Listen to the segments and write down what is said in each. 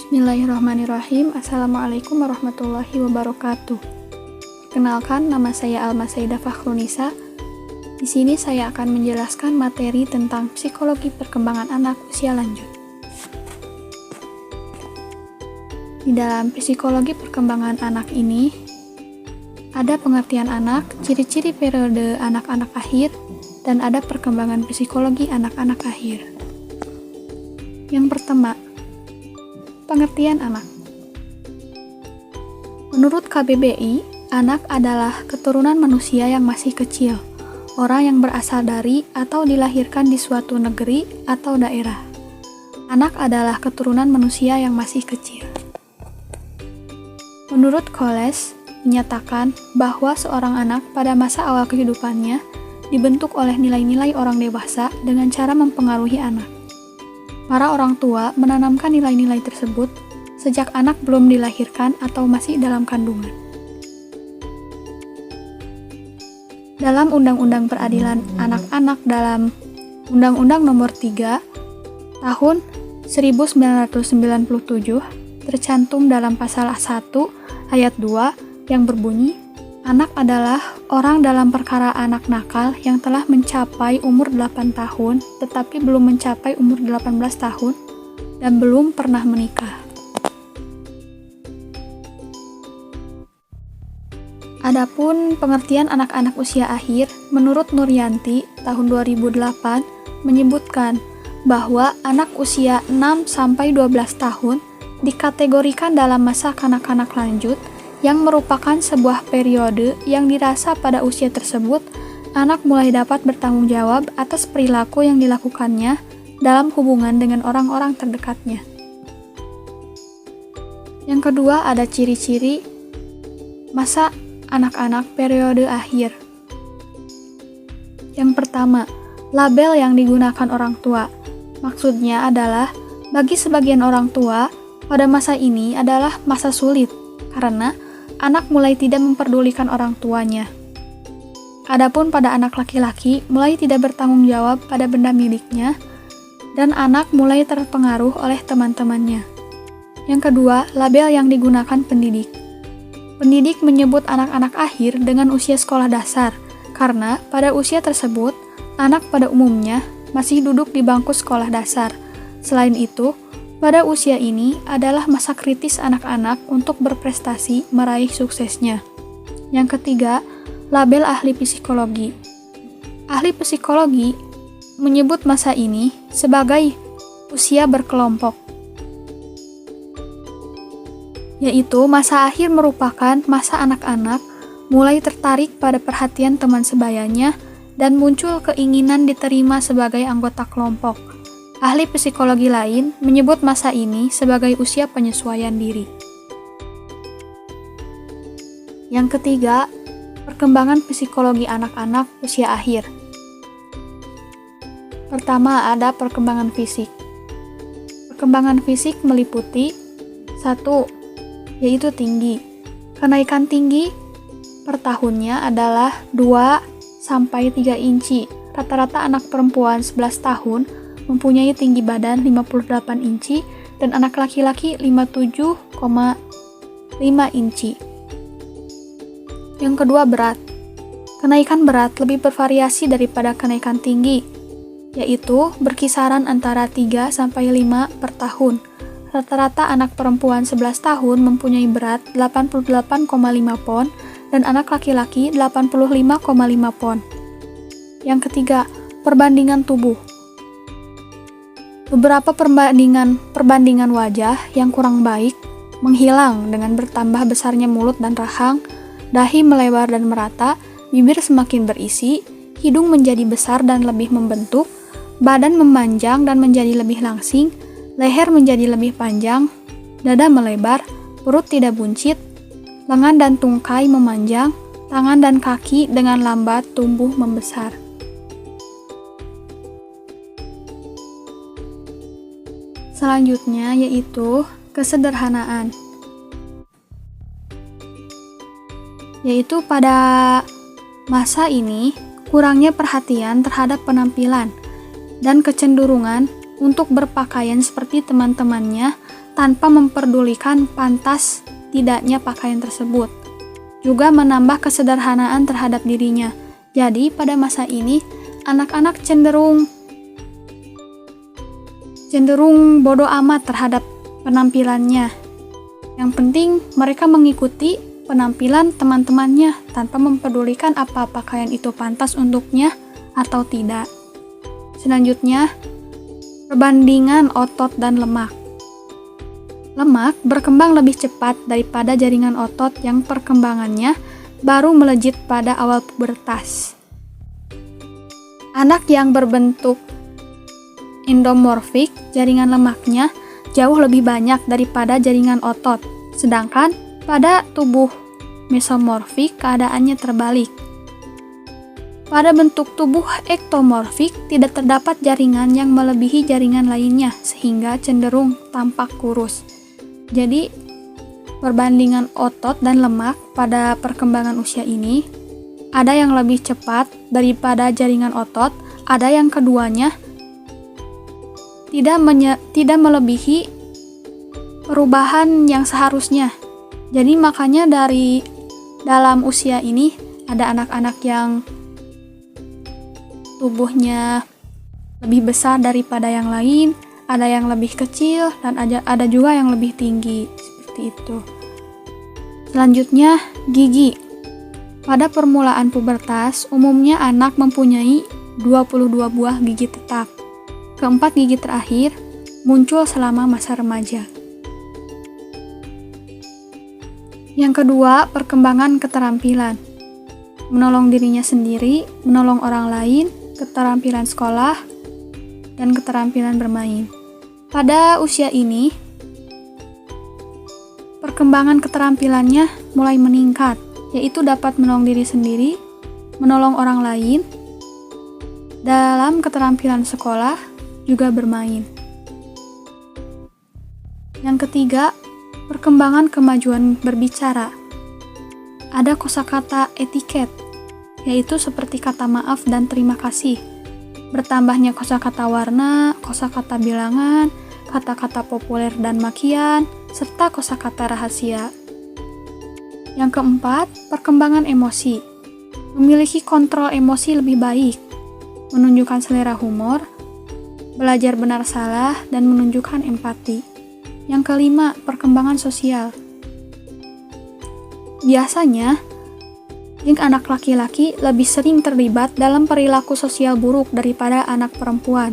Bismillahirrahmanirrahim. Assalamualaikum warahmatullahi wabarakatuh. Kenalkan, nama saya Alma Saidah Fakhrunisa. Di sini saya akan menjelaskan materi tentang psikologi perkembangan anak usia lanjut. Di dalam psikologi perkembangan anak ini, ada pengertian anak, ciri-ciri periode anak-anak akhir, dan ada perkembangan psikologi anak-anak akhir. Yang pertama, pengertian anak. Menurut KBBI, anak adalah keturunan manusia yang masih kecil, orang yang berasal dari atau dilahirkan di suatu negeri atau daerah. Anak adalah keturunan manusia yang masih kecil. Menurut Koles, menyatakan bahwa seorang anak pada masa awal kehidupannya dibentuk oleh nilai-nilai orang dewasa dengan cara mempengaruhi anak. Para orang tua menanamkan nilai-nilai tersebut sejak anak belum dilahirkan atau masih dalam kandungan. Dalam Undang-Undang Peradilan Anak-anak dalam Undang-Undang Nomor 3 Tahun 1997 tercantum dalam Pasal 1 Ayat 2 yang berbunyi, anak adalah orang dalam perkara anak nakal yang telah mencapai umur 8 tahun tetapi belum mencapai umur 18 tahun dan belum pernah menikah. Adapun pengertian anak-anak usia akhir, menurut Nuryanti tahun 2008 menyebutkan bahwa anak usia 6-12 tahun dikategorikan dalam masa kanak-kanak lanjut yang merupakan sebuah periode yang dirasa pada usia tersebut anak mulai dapat bertanggung jawab atas perilaku yang dilakukannya dalam hubungan dengan orang-orang terdekatnya. Yang kedua, ada ciri-ciri masa anak-anak periode akhir. Yang pertama, label yang digunakan orang tua. Maksudnya adalah bagi sebagian orang tua, pada masa ini adalah masa sulit karena anak mulai tidak memperdulikan orang tuanya. Adapun pada anak laki-laki mulai tidak bertanggung jawab pada benda miliknya dan anak mulai terpengaruh oleh teman-temannya. Yang kedua, label yang digunakan pendidik. Pendidik menyebut anak-anak akhir dengan usia sekolah dasar karena pada usia tersebut anak pada umumnya masih duduk di bangku sekolah dasar. Selain itu, pada usia ini adalah masa kritis anak-anak untuk berprestasi meraih suksesnya. Yang ketiga, label ahli psikologi. Ahli psikologi menyebut masa ini sebagai usia berkelompok, yaitu masa akhir merupakan masa anak-anak mulai tertarik pada perhatian teman sebayanya dan muncul keinginan diterima sebagai anggota kelompok. Ahli psikologi lain menyebut masa ini sebagai usia penyesuaian diri. Yang ketiga, perkembangan psikologi anak-anak usia akhir. Pertama, ada perkembangan fisik. Perkembangan fisik meliputi 1. Yaitu tinggi. Kenaikan tinggi per tahunnya adalah 2-3 inci. Rata-rata anak perempuan 11 tahun mempunyai tinggi badan 58 inci dan anak laki-laki 57,5 inci. Yang kedua, berat. Kenaikan berat lebih bervariasi daripada kenaikan tinggi, yaitu berkisaran antara 3-5 per tahun. Rata-rata anak perempuan 11 tahun mempunyai berat 88,5 pon dan anak laki-laki 85,5 pon. Yang ketiga, perbandingan tubuh. Beberapa perbandingan wajah yang kurang baik menghilang dengan bertambah besarnya mulut dan rahang, dahi melebar dan merata, bibir semakin berisi, hidung menjadi besar dan lebih membentuk, badan memanjang dan menjadi lebih langsing, leher menjadi lebih panjang, dada melebar, perut tidak buncit, lengan dan tungkai memanjang, tangan dan kaki dengan lambat tumbuh membesar. Selanjutnya yaitu kesederhanaan. Yaitu pada masa ini kurangnya perhatian terhadap penampilan dan kecenderungan untuk berpakaian seperti teman-temannya tanpa memperdulikan pantas tidaknya pakaian tersebut. Juga menambah kesederhanaan terhadap dirinya. Jadi pada masa ini anak-anak cenderung bodoh amat terhadap penampilannya. Yang penting mereka mengikuti penampilan teman-temannya tanpa mempedulikan apa pakaian itu pantas untuknya atau tidak. Selanjutnya, perbandingan otot dan lemak. Lemak berkembang lebih cepat daripada jaringan otot yang perkembangannya baru melejit pada awal pubertas. Anak yang berbentuk endomorfik, jaringan lemaknya jauh lebih banyak daripada jaringan otot, sedangkan pada tubuh mesomorfik keadaannya terbalik. Pada bentuk tubuh ektomorfik tidak terdapat jaringan yang melebihi jaringan lainnya sehingga cenderung tampak kurus. Jadi, perbandingan otot dan lemak pada perkembangan usia ini ada yang lebih cepat daripada jaringan otot, ada yang keduanya tidak melebihi perubahan yang seharusnya. Jadi makanya dari dalam usia ini ada anak-anak yang tubuhnya lebih besar daripada yang lain, ada yang lebih kecil, dan ada juga yang lebih tinggi, seperti itu. Selanjutnya, gigi. Pada permulaan pubertas, umumnya anak mempunyai 22 buah gigi tetap. Keempat gigi terakhir muncul selama masa remaja. Yang kedua, perkembangan keterampilan. Menolong dirinya sendiri, menolong orang lain, keterampilan sekolah, dan keterampilan bermain. Pada usia ini, perkembangan keterampilannya mulai meningkat, yaitu dapat menolong diri sendiri, menolong orang lain, dalam keterampilan sekolah, juga bermain. Yang ketiga, perkembangan kemajuan berbicara. Ada kosakata etiket, yaitu seperti kata maaf dan terima kasih. Bertambahnya kosakata warna, kosakata bilangan, kata-kata populer dan makian, serta kosakata rahasia. Yang keempat, perkembangan emosi. Memiliki kontrol emosi lebih baik, menunjukkan selera humor, belajar benar salah, dan menunjukkan empati. Yang kelima, perkembangan sosial. Biasanya, geng anak laki-laki lebih sering terlibat dalam perilaku sosial buruk daripada anak perempuan.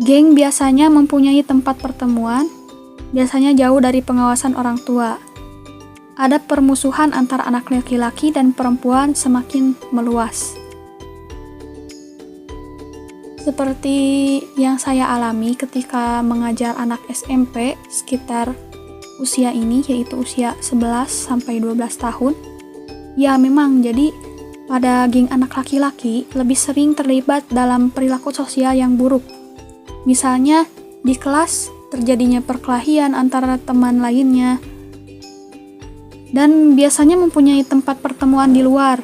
Geng biasanya mempunyai tempat pertemuan, biasanya jauh dari pengawasan orang tua. Ada permusuhan antara anak laki-laki dan perempuan semakin meluas. Seperti yang saya alami ketika mengajar anak SMP sekitar usia ini, yaitu usia 11-12 tahun. Ya memang, jadi pada geng anak laki-laki lebih sering terlibat dalam perilaku sosial yang buruk. Misalnya di kelas terjadinya perkelahian antara teman lainnya, dan biasanya mempunyai tempat pertemuan di luar.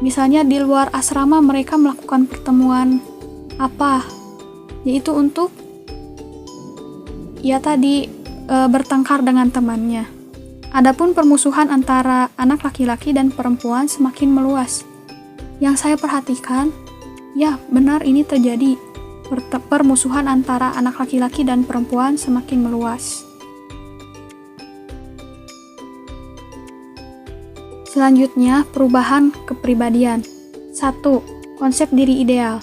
Misalnya di luar asrama mereka melakukan pertemuan yaitu untuk bertengkar dengan temannya. Adapun permusuhan antara anak laki-laki dan perempuan semakin meluas. Yang saya perhatikan, ya benar ini terjadi. Permusuhan antara anak laki-laki dan perempuan semakin meluas. Selanjutnya, perubahan kepribadian. 1. Konsep diri ideal.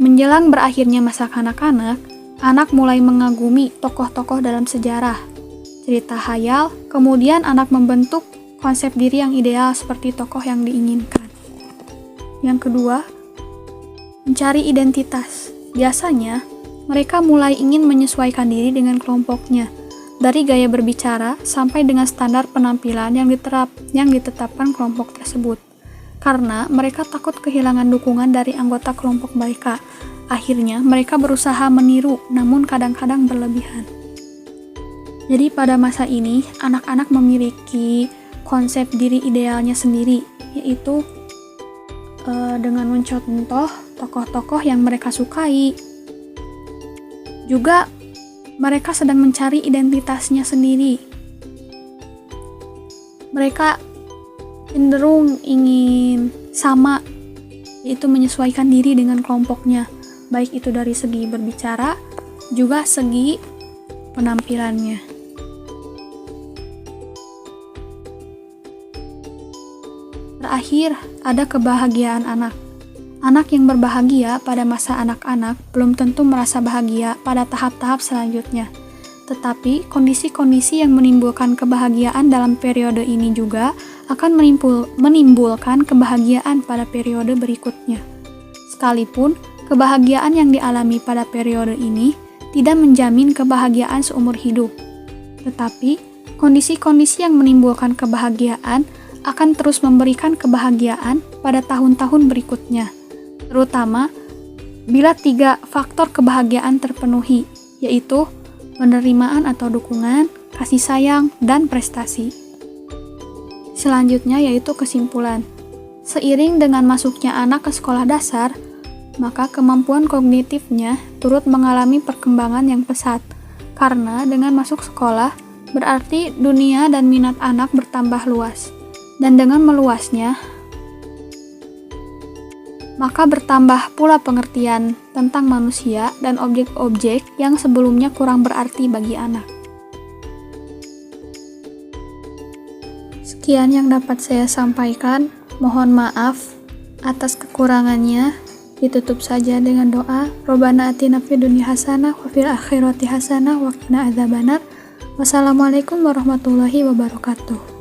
Menjelang berakhirnya masa kanak-kanak, anak mulai mengagumi tokoh-tokoh dalam sejarah, cerita khayal, kemudian anak membentuk konsep diri yang ideal seperti tokoh yang diinginkan. Yang kedua, mencari identitas. Biasanya, mereka mulai ingin menyesuaikan diri dengan kelompoknya, dari gaya berbicara sampai dengan standar penampilan yang ditetapkan kelompok tersebut. Karena mereka takut kehilangan dukungan dari anggota kelompok mereka. Akhirnya, mereka berusaha meniru, namun kadang-kadang berlebihan. Jadi pada masa ini, anak-anak memiliki konsep diri idealnya sendiri, yaitu dengan mencontoh tokoh-tokoh yang mereka sukai. Juga mereka sedang mencari identitasnya sendiri. Mereka cenderung ingin sama, yaitu menyesuaikan diri dengan kelompoknya, baik itu dari segi berbicara, juga segi penampilannya. Terakhir, ada kebahagiaan anak. Anak yang berbahagia pada masa anak-anak belum tentu merasa bahagia pada tahap-tahap selanjutnya. Tetapi, kondisi-kondisi yang menimbulkan kebahagiaan dalam periode ini juga akan menimbulkan kebahagiaan pada periode berikutnya. Sekalipun, kebahagiaan yang dialami pada periode ini tidak menjamin kebahagiaan seumur hidup. Tetapi, kondisi-kondisi yang menimbulkan kebahagiaan akan terus memberikan kebahagiaan pada tahun-tahun berikutnya, terutama bila 3 faktor kebahagiaan terpenuhi, yaitu penerimaan atau dukungan, kasih sayang, dan prestasi. Selanjutnya yaitu kesimpulan. Seiring dengan masuknya anak ke sekolah dasar, maka kemampuan kognitifnya turut mengalami perkembangan yang pesat. Karena dengan masuk sekolah, berarti dunia dan minat anak bertambah luas. Dan dengan meluasnya, maka bertambah pula pengertian tentang manusia dan objek-objek yang sebelumnya kurang berarti bagi anak. Sekian yang dapat saya sampaikan. Mohon maaf atas kekurangannya. Ditutup saja dengan doa. Robbana atina fid dunya hasanah wa fil akhirati hasanah wa qina adzabannar. Wassalamualaikum warahmatullahi wabarakatuh.